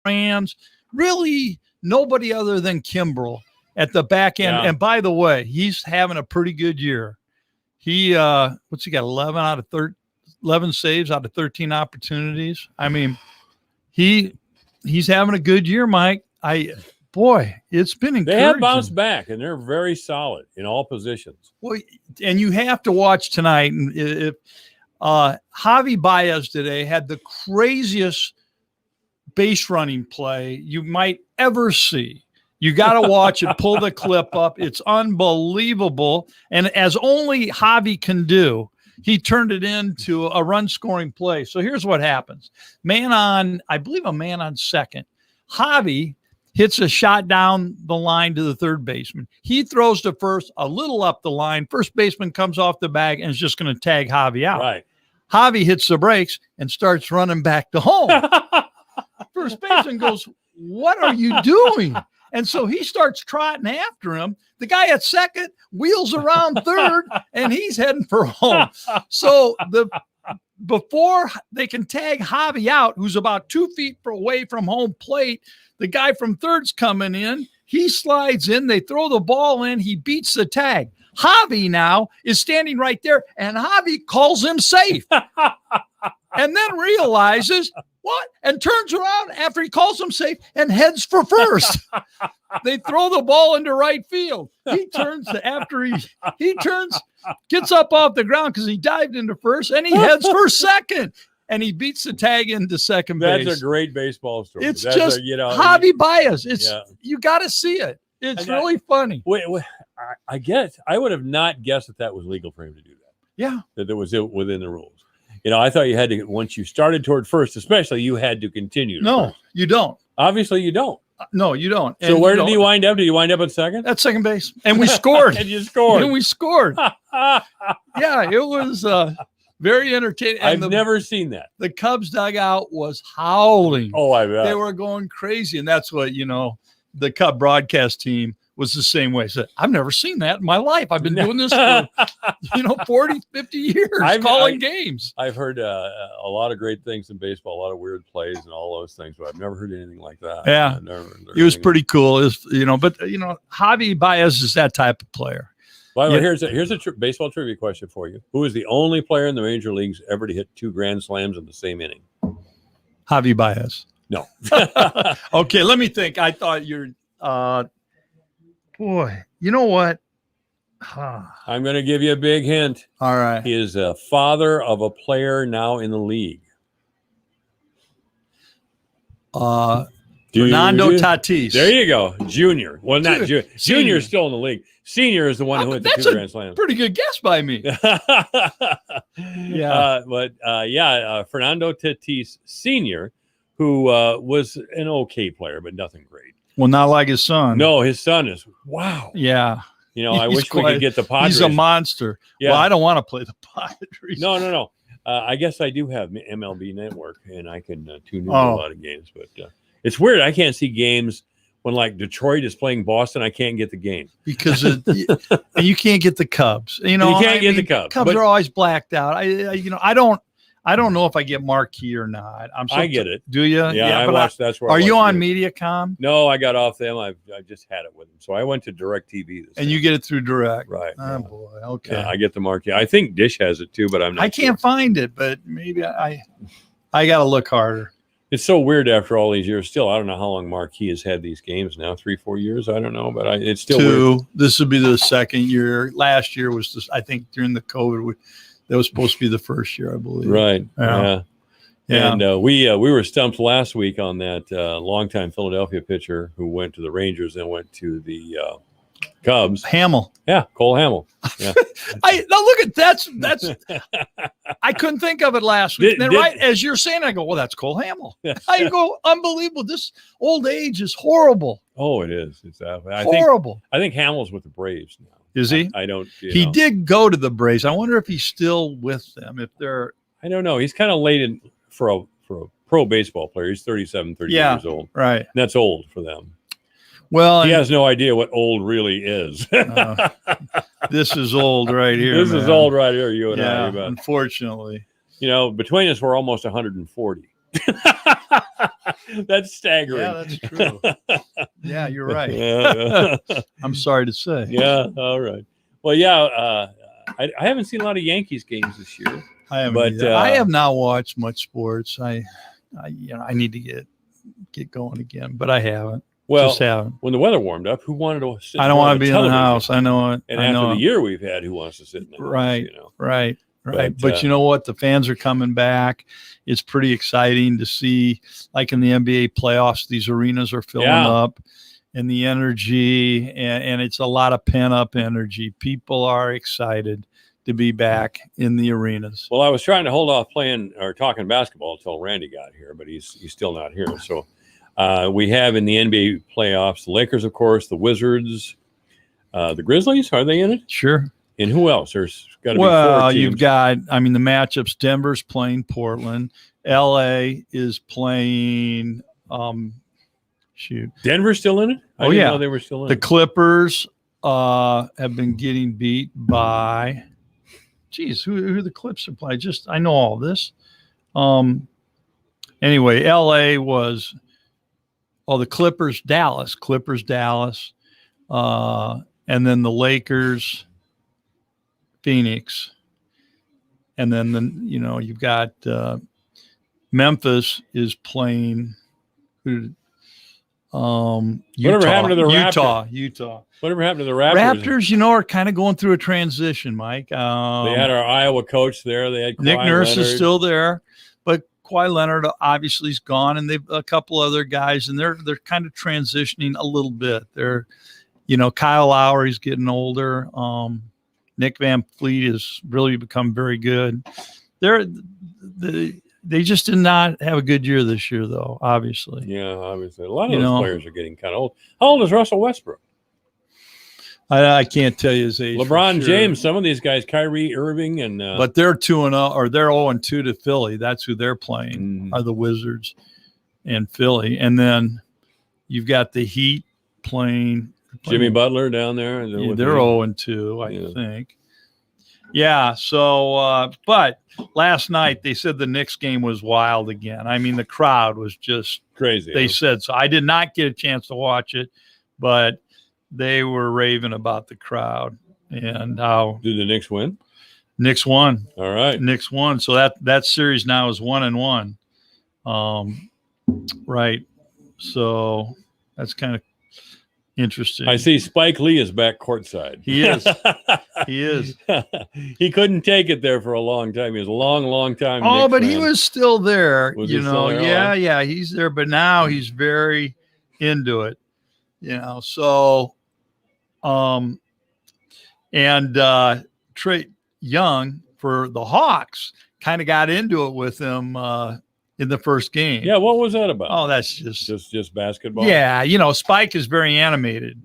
Rams, really nobody other than Kimbrel at the back end. Yeah. And by the way, he's having a pretty good year. He what's he got? 11 saves out of 13 opportunities. I mean, he's having a good year, Mike. It's been encouraging. They have bounced back, and they're very solid in all positions. Well, and you have to watch tonight. And if Javi Baez today had the craziest base running play you might ever see. You got to watch it, pull the clip up. It's unbelievable. And as only Javi can do, he turned it into a run scoring play. So here's what happens. I believe a man on second. Javi hits a shot down the line to the third baseman. He throws to first a little up the line. First baseman comes off the bag and is just going to tag Javi out. Right. Javi hits the brakes and starts running back to home. First baseman goes, "What are you doing?" And so he starts trotting after him. The guy at second wheels around third, and he's heading for home. So before they can tag Javi out, who's about 2 feet away from home plate, the guy from third's coming in. He slides in. They throw the ball in. He beats the tag. Javi now is standing right there, and Javi calls him safe. And then realizes what? And turns around after he calls him safe and heads for first. They throw the ball into right field. He turns gets up off the ground because he dived into first, and he heads for second. And he beats the tag into second base. That's a great baseball story. It's just Javi Baez. You got to see it. It's really funny. Wait, I guess I would have not guessed that was legal for him to do that. Yeah, that it was within the rules. I thought you had to, once you started toward first, especially, you had to continue. No, first. You don't. Obviously, you don't. No, you don't. So where did he wind up? Did you wind up at second? At second base. And we scored. And you scored. And we scored. Yeah, it was very entertaining. I've never seen that. The Cubs dugout was howling. Oh, I bet. They were going crazy. And that's what, the Cub broadcast team was the same way. So I've never seen that in my life. I've been doing this for, 40, 50 years, calling games. I've heard a lot of great things in baseball, a lot of weird plays and all those things, but I've never heard anything like that. Yeah. It was pretty cool. But Javi Baez is that type of player. By the way, here's a baseball trivia question for you. Who is the only player in the major leagues ever to hit 2 grand slams in the same inning? Javi Baez. No. Okay, let me think. I thought you're boy, you know what? I'm going to give you a big hint. All right. He is a father of a player now in the league. Fernando Tatis. There you go. Junior. Well, not Junior. Junior is still in the league. Senior is the one who hit the 2 grand slams. Pretty good guess by me. Yeah. Fernando Tatis Senior, who was an okay player, but nothing great. Well, not like his son. No, his son is, wow. Yeah. I wish we could get the Padres. He's a monster. Yeah. Well, I don't want to play the Padres. No. I guess I do have MLB Network, and I can tune in a lot of games. But it's weird. I can't see games when, like, Detroit is playing Boston. I can't get the game. Because you can't get the Cubs. You can't get the Cubs. Cubs are always blacked out. I don't know if I get Marquee or not. I get it. Do you? Yeah, I watch. That's where. Are you on MediaCom? No, I got off them. I just had it with them, so I went to DirecTV. And you get it through Direct, right? Oh boy, okay. Yeah, I get the Marquee. I think Dish has it too, but I'm not. I can't find it, but maybe I got to look harder. It's so weird after all these years. Still, I don't know how long Marquee has had these games now. 3-4 years. I don't know, but it's still 2. Weird. This will be the second year. Last year was just, I think, during the COVID. That was supposed to be the first year, I believe. Right. Yeah. And we were stumped last week on that longtime Philadelphia pitcher who went to the Rangers and went to the Cubs. Hamel. Yeah, Cole Hamel. Yeah. Now look at that's I couldn't think of it last week. Then right as you're saying, I go, well, that's Cole Hamel. I go, unbelievable. This old age is horrible. Oh, it is. It's horrible. I think Hamel's with the Braves now. Is he? I don't. He did go to the Braves. I wonder if he's still with them. If they're, I don't know. He's kind of late in for a pro baseball player. He's 37, 38 years old. Right. And that's old for them. Well, he has no idea what old really is. This is old right here. This is old right here. You and I. Unfortunately, between us, we're almost 140. That's staggering. Yeah, that's true. Yeah, you're right. Yeah. I'm sorry to say. Yeah. All right. Well, yeah. I haven't seen a lot of Yankees games this year. I haven't But, either. I have not watched much sports. I need to get going again, but I haven't. Well, Just haven't. when the weather warmed up, who wanted to sit? I don't want to be in the television? house. I know it. And I after know the it. year we've had, who wants to sit in the Right. house? Right. But, But you know what? The fans are coming back. It's pretty exciting to see, like in the NBA playoffs, these arenas are filling up, and the energy, and it's a lot of pent up energy. People are excited to be back in the arenas. Well, I was trying to hold off playing or talking basketball until Randy got here, but he's still not here. So we have in the NBA playoffs, the Lakers, of course, the Wizards, the Grizzlies. Are they in it? Sure. And who else? There's got to be 4 teams. You've got, the matchups. Denver's playing Portland. LA is playing, Denver's still in it? I didn't know they were still in the it. Clippers have been getting beat by, who the Clips are playing? I know all this. Anyway, LA was, the Clippers, Dallas, and then the Lakers, Phoenix, and then you've got Memphis is playing Whatever happened to the Raptors? Utah. Whatever happened to the Raptors? Raptors, are kind of going through a transition, Mike. They had our Iowa coach there. They had Nick Kawhi Nurse Leonard. is still there, but Kawhi Leonard obviously is gone, and they've a couple other guys, and they're kind of transitioning a little bit. They're, Kyle Lowry's getting older. Nick Van Fleet has really become very good. They just did not have a good year this year, though, obviously. Yeah, obviously. A lot of those players are getting kind of old. How old is Russell Westbrook? I can't tell you his age. LeBron James, some of these guys, Kyrie Irving, and but they're 2-0, or they're 0-2 to Philly. That's who they're playing. Are the Wizards and Philly, and then you've got the Heat playing Jimmy Butler down there. Yeah, they're 0-2, I think. Yeah. So, but last night they said the Knicks game was wild again. The crowd was just crazy. They said so. I did not get a chance to watch it, but they were raving about the crowd and how. Did the Knicks win? Knicks won. All right. Knicks won. So that series now is 1-1. Right. So that's kind of interesting. I see Spike Lee is back courtside. He is. He is. He couldn't take it there for a long time. He was a long time. Oh, Knicks but fan. he was still there. Was he still there? Yeah, he's there. But now he's very into it. So, and Trey Young for the Hawks kind of got into it with him in the first game. Yeah, what was that about? Oh, that's just basketball. Yeah, Spike is very animated,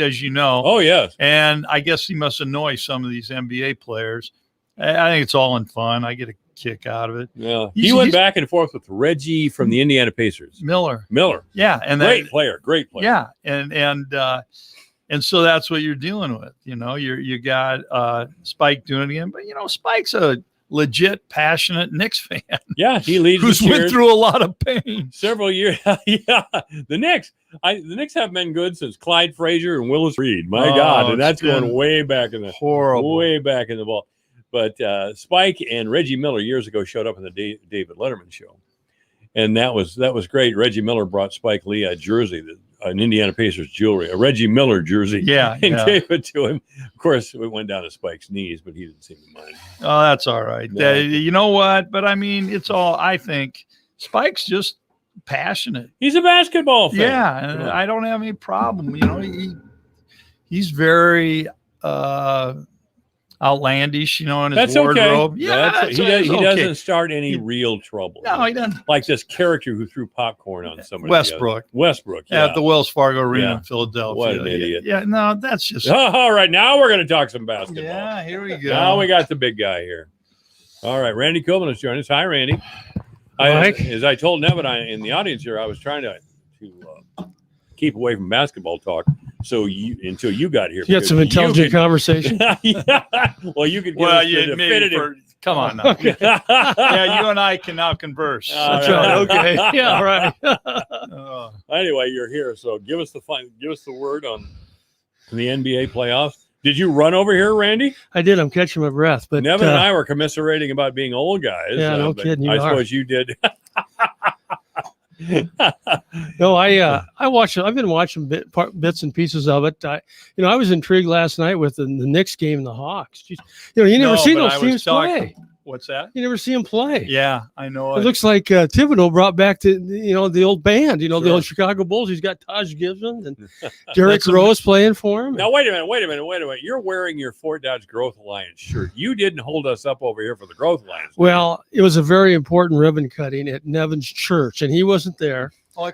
as you know. Oh, yes. And I guess he must annoy some of these NBA players. I think it's all in fun. I get a kick out of it. Yeah, he went back and forth with Reggie from the Indiana Pacers. Miller. Yeah, and great player. Yeah, and so that's what you're dealing with. You got Spike doing it again, but Spike's a legit, passionate Knicks fan. Yeah, he leads. Who's went through a lot of pain. Several years. Yeah, the Knicks have been good since Clyde Frazier and Willis Reed. My God, and that's going way back in the ball. But Spike and Reggie Miller years ago showed up in the David Letterman show, and that was great. Reggie Miller brought Spike Lee a jersey, an Indiana Pacers jewelry, a Reggie Miller jersey, and gave it to him. Of course, it went down to Spike's knees, but he didn't seem to mind. Oh, that's all right. No. You know what? But it's all. I think Spike's just passionate. He's a basketball fan. Yeah, and I don't have any problem. He's very outlandish, in his wardrobe. Okay. Yeah, he doesn't start any real trouble. No, he doesn't. Like this character who threw popcorn on somebody. Westbrook, yeah. At the Wells Fargo Arena in Philadelphia. What an idiot. Yeah, no, that's just. All right, now we're going to talk some basketball. Yeah, here we go. Now we got the big guy here. All right, Randy Copeland is joining us. Hi, Randy. As I told Nevin in the audience here, I was trying to keep away from basketball talk. So until you got here, you had some intelligent conversation. Yeah. Well, you could give us the definitive Come on now. Okay. Yeah, you and I can now converse. That's right. Okay. Yeah, right. Anyway, you're here, so give us the word on the NBA playoffs. Did you run over here, Randy? I did. I'm catching my breath. But Nevin and I were commiserating about being old guys. Yeah, no kidding. I suppose you did. No, I watched. I've been watching bits and pieces of it. I was intrigued last night with the Knicks game and the Hawks. Jeez. You never see those teams play. What's that? You never see them play. Yeah, I know. It looks like Thibodeau brought back the old band. Sure. The old Chicago Bulls. He's got Taj Gibson and Derrick Rose playing for him. Now wait a minute. You're wearing your Fort Dodge Growth Alliance shirt. You didn't hold us up over here for the Growth Alliance. Well, it was a very important ribbon cutting at Nevin's church, and he wasn't there.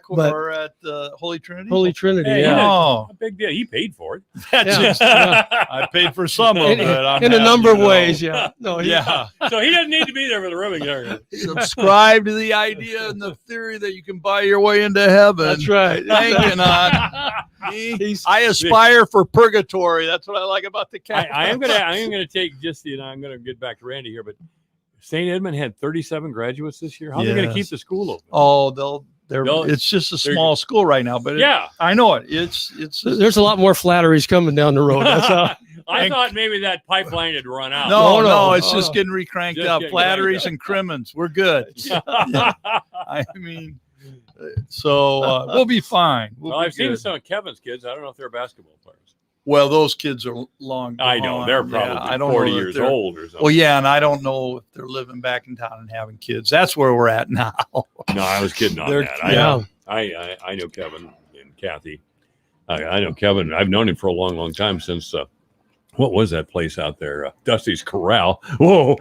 Or at Holy Trinity? Holy Trinity, Hey, yeah. Oh, a big deal. He paid for it. That's just, I paid for some of it. In a number of ways, yeah. No, Yeah. So he doesn't need to be there for the ribbon cutting. Subscribe to the idea and the theory that you can buy your way into heaven. That's right. Thinking on. I aspire for purgatory. That's what I like about the Catholic. I am gonna take just I'm gonna get back to Randy here, but St. Edmund had 37 graduates this year. How are they gonna keep the school open? Oh, it's just a small school right now, but I know it. There's a lot more flatteries coming down the road. That's how. I thought maybe that pipeline had run out. No, it's just getting recranked up. Flatteries and crimmins, we're good. I mean, so we'll be fine. I've seen some of Kevin's kids. I don't know if they're basketball players. Well, those kids are long gone. I know they're probably 40 years old or something. Well, yeah, and I don't know if they're living back in town and having kids. That's where we're at now. No, I was kidding on that. I know Kevin and Kathy. I know Kevin. I've known him for a long, long time since. What was that place out there? Dusty's Corral. Whoa!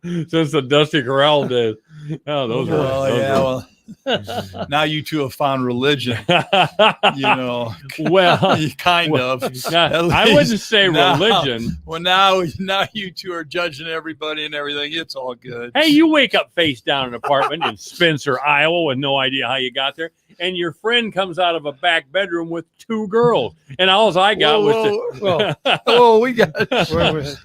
Since the Dusty Corral days. Oh, those were. Well, now you two have found religion. Well, kind of. I wouldn't say religion. Well, now you two are judging everybody and everything. It's all good. Hey, you wake up face down in an apartment in Spencer, Iowa, with no idea how you got there, and your friend comes out of a back bedroom with 2 girls, and all I got was we got.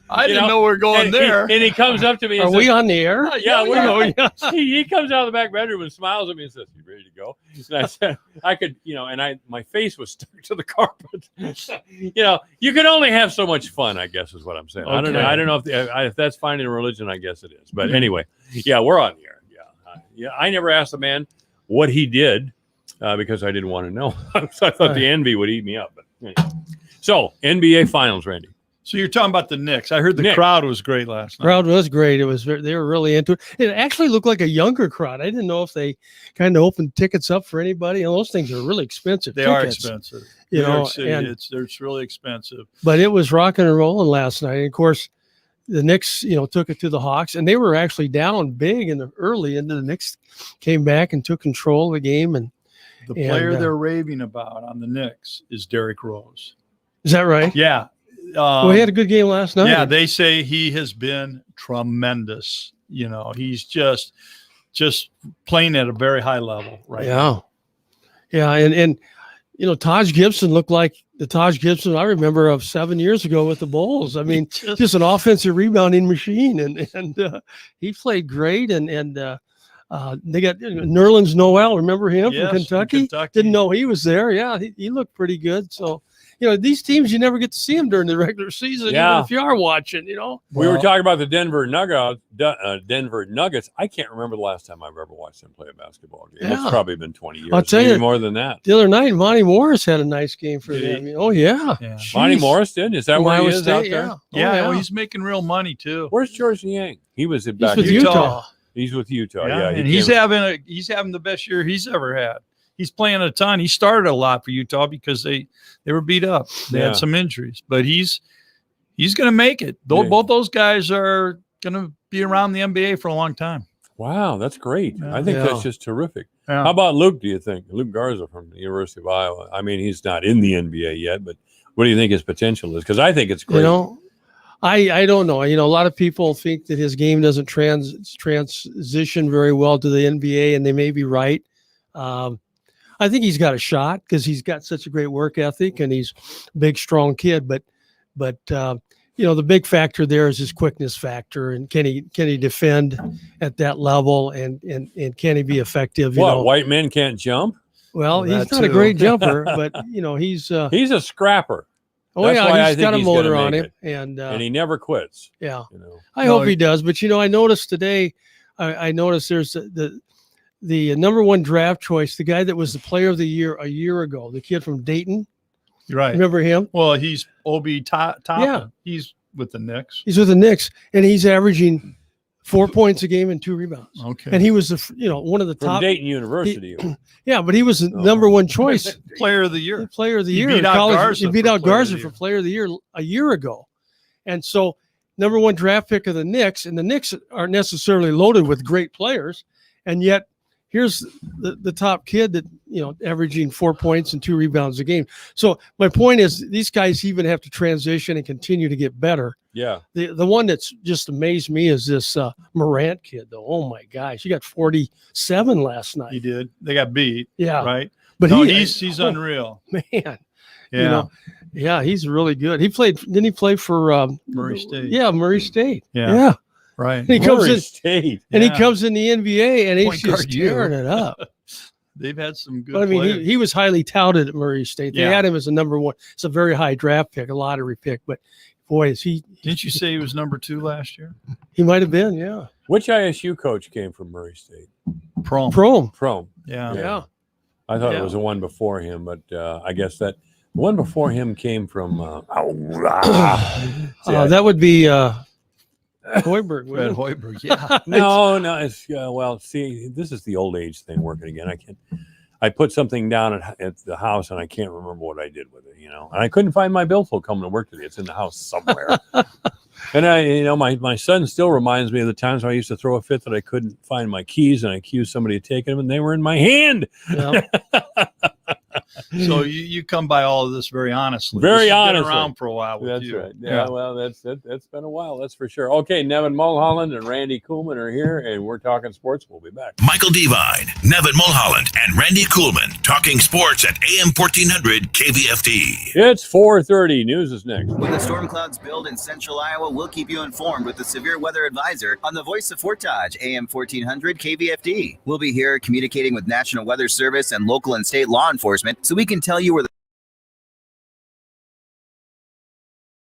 I didn't know we were going there. And he comes up to me. And Are we on the air? Yeah, we are. He comes out of the back bedroom and smiles at me and says, "You ready to go?" And I said, "I could," and my face was stuck to the carpet. You can only have so much fun, I guess, is what I'm saying. Okay. I don't know if that's finding a religion. I guess it is. But anyway, we're on the air. Yeah. I never asked the man what he did because I didn't want to know. So I thought the envy would eat me up. But anyway. So NBA Finals, Randy. So you're talking about the Knicks. I heard the crowd was great last night. Crowd was great. They were really into it. It actually looked like a younger crowd. I didn't know if they kind of opened tickets up for anybody. And those things are really expensive. They are expensive. New York City, it's really expensive. But it was rocking and rolling last night. And of course, the Knicks, took it to the Hawks, and they were actually down big in the early, and then the Knicks came back and took control of the game. And the player they're raving about on the Knicks is Derrick Rose. Is that right? Yeah. He had a good game last night. Yeah, they say he has been tremendous. He's just playing at a very high level right now. Yeah, and Taj Gibson looked like the Taj Gibson I remember of 7 years ago with the Bulls. I mean, just an offensive rebounding machine, and he played great. And they got Nerlens Noel. Remember him from Kentucky? Didn't know he was there. Yeah, he looked pretty good. So. These teams, you never get to see them during the regular season, even if you are watching, We were talking about the Denver Nuggets. I can't remember the last time I've ever watched them play a basketball game. It's probably been 20 years. I'll tell you, more than that. The other night, Monty Morris had a nice game for them. Oh, yeah. Monty Morris did? Is that where he is out there? Yeah. Well, he's making real money, too. Where's George Niang? He was with Utah. He's with Utah, yeah. And he's having the best year he's ever had. He's playing a ton. He started a lot for Utah because they were beat up. They had some injuries, but he's going to make it. Both those guys are going to be around the NBA for a long time. Wow, that's great. I think that's just terrific. Yeah. How about Luke, do you think? Luke Garza from the University of Iowa. I mean, he's not in the NBA yet, but what do you think his potential is? Because I think it's great. I don't know. A lot of people think that his game doesn't transition very well to the NBA, and they may be right. I think he's got a shot because he's got such a great work ethic and he's a big, strong kid. But the big factor there is his quickness factor, and can he defend at that level, and can he be effective? White men can't jump? Well, he's not a great jumper, but he's a scrapper. Oh, That's why he's got a motor on him, and he never quits. Yeah, I hope he does. But I noticed today, I noticed there's the number one draft choice, the guy that was the player of the year a year ago, the kid from Dayton. Right. Remember him? Well, he's Obi Toppin. Yeah. He's with the Knicks. He's with the Knicks, and he's averaging 4 points a game and 2 rebounds. Okay. And he was one of the from top. Dayton University. Yeah, but he was the number one choice. Player of the year. Player of the year. He beat out Garza. He beat out Garza for player of the year a year ago. And so number one draft pick of the Knicks, and the Knicks aren't necessarily loaded with great players, and yet here's the top kid that, averaging 4 points and 2 rebounds a game. So my point is, these guys even have to transition and continue to get better. Yeah. The one that's just amazed me is this Morant kid, though. Oh my gosh, he got 47 last night. He did. They got beat. Yeah. Right. But he's unreal. Man. Yeah. He's really good. Didn't he play for Murray State? Yeah, Murray State. Yeah. Right. He comes in State. and he comes in the NBA and he's just guard tearing it up. They've had some good. But I mean, players. he was highly touted at Murray State. They had him as a number one. It's a very high draft pick, a lottery pick. But boy, is he! Didn't you say he was number 2 last year? He might have been. Yeah. Which ISU coach came from Murray State? Prom. Yeah. I thought it was the one before him, but I guess that the one before him came from. That would be. Hoiberg. Fred Hoiberg, yeah. No, it's well. See, this is the old age thing working again. I put something down at the house and I can't remember what I did with it. And I couldn't find my billfold coming to work today. It's in the house somewhere. And my son still reminds me of the times when I used to throw a fit that I couldn't find my keys and I accused somebody of taking them and they were in my hand. Yeah. So you come by all of this very honestly. Very honestly. honestly. Been around for a while with That's you. right. Yeah, well, that's been a while, that's for sure. Okay, Nevin Mulholland and Randy Koolman are here, and we're talking sports. We'll be back. Michael Devine, Nevin Mulholland, and Randy Koolman talking sports at AM 1400 KVFD. It's 4:30. News is next. When the storm clouds build in central Iowa, we'll keep you informed with the Severe Weather Advisor on the Voice of Fort Dodge, AM 1400 KVFD. We'll be here communicating with National Weather Service and local and state law enforcement so we can tell you where the